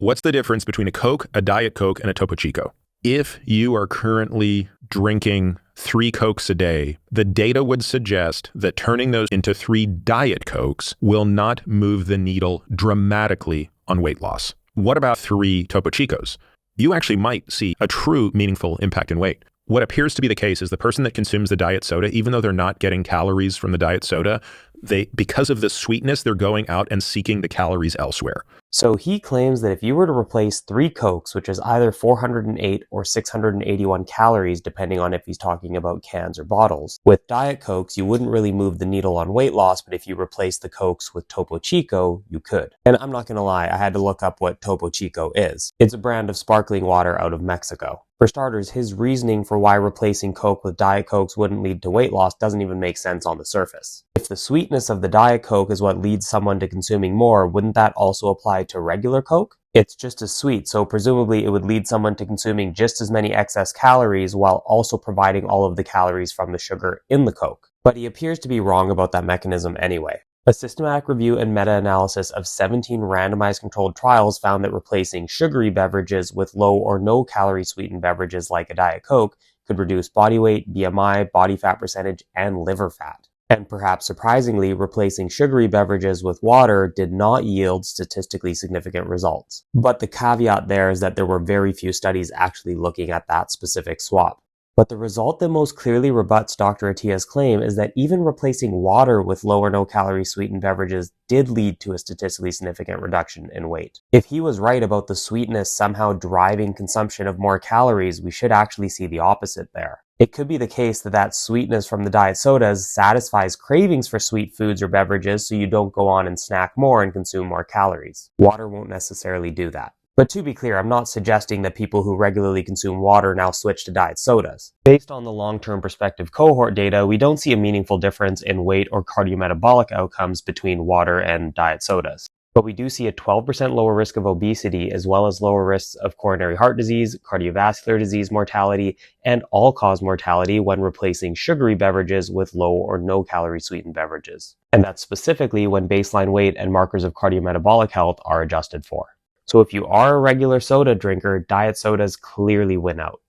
What's the difference between a Coke, a Diet Coke, and a Topo Chico? If you are currently drinking 3 Cokes a day, the data would suggest that turning those into 3 Diet Cokes will not move the needle dramatically on weight loss. What about 3 Topo Chicos? You actually might see a true meaningful impact in weight. What appears to be the case is the person that consumes the diet soda, even though they're not getting calories from the diet soda, because of the sweetness, they're going out and seeking the calories elsewhere. So he claims that if you were to replace 3 Cokes, which is either 408 or 681 calories, depending on if he's talking about cans or bottles, with Diet Cokes, you wouldn't really move the needle on weight loss, but if you replace the Cokes with Topo Chico, you could. And I'm not going to lie, I had to look up what Topo Chico is. It's a brand of sparkling water out of Mexico. For starters, his reasoning for why replacing Coke with Diet Cokes wouldn't lead to weight loss doesn't even make sense on the surface. If the sweetness of the Diet Coke is what leads someone to consuming more, wouldn't that also apply to regular Coke? It's just as sweet, so presumably it would lead someone to consuming just as many excess calories while also providing all of the calories from the sugar in the Coke. But he appears to be wrong about that mechanism anyway. A systematic review and meta-analysis of 17 randomized controlled trials found that replacing sugary beverages with low or no calorie sweetened beverages like a Diet Coke could reduce body weight, BMI, body fat percentage, and liver fat. And perhaps surprisingly, replacing sugary beverages with water did not yield statistically significant results. But the caveat there is that there were very few studies actually looking at that specific swap. But the result that most clearly rebuts Dr. Attia's claim is that even replacing water with low or no calorie sweetened beverages did lead to a statistically significant reduction in weight. If he was right about the sweetness somehow driving consumption of more calories, we should actually see the opposite there. It could be the case that sweetness from the diet sodas satisfies cravings for sweet foods or beverages, so you don't go on and snack more and consume more calories. Water won't necessarily do that. But to be clear, I'm not suggesting that people who regularly consume water now switch to diet sodas. Based on the long-term prospective cohort data, we don't see a meaningful difference in weight or cardiometabolic outcomes between water and diet sodas. But we do see a 12% lower risk of obesity, as well as lower risks of coronary heart disease, cardiovascular disease mortality, and all-cause mortality when replacing sugary beverages with low or no calorie sweetened beverages. And that's specifically when baseline weight and markers of cardiometabolic health are adjusted for. So if you are a regular soda drinker, diet sodas clearly win out.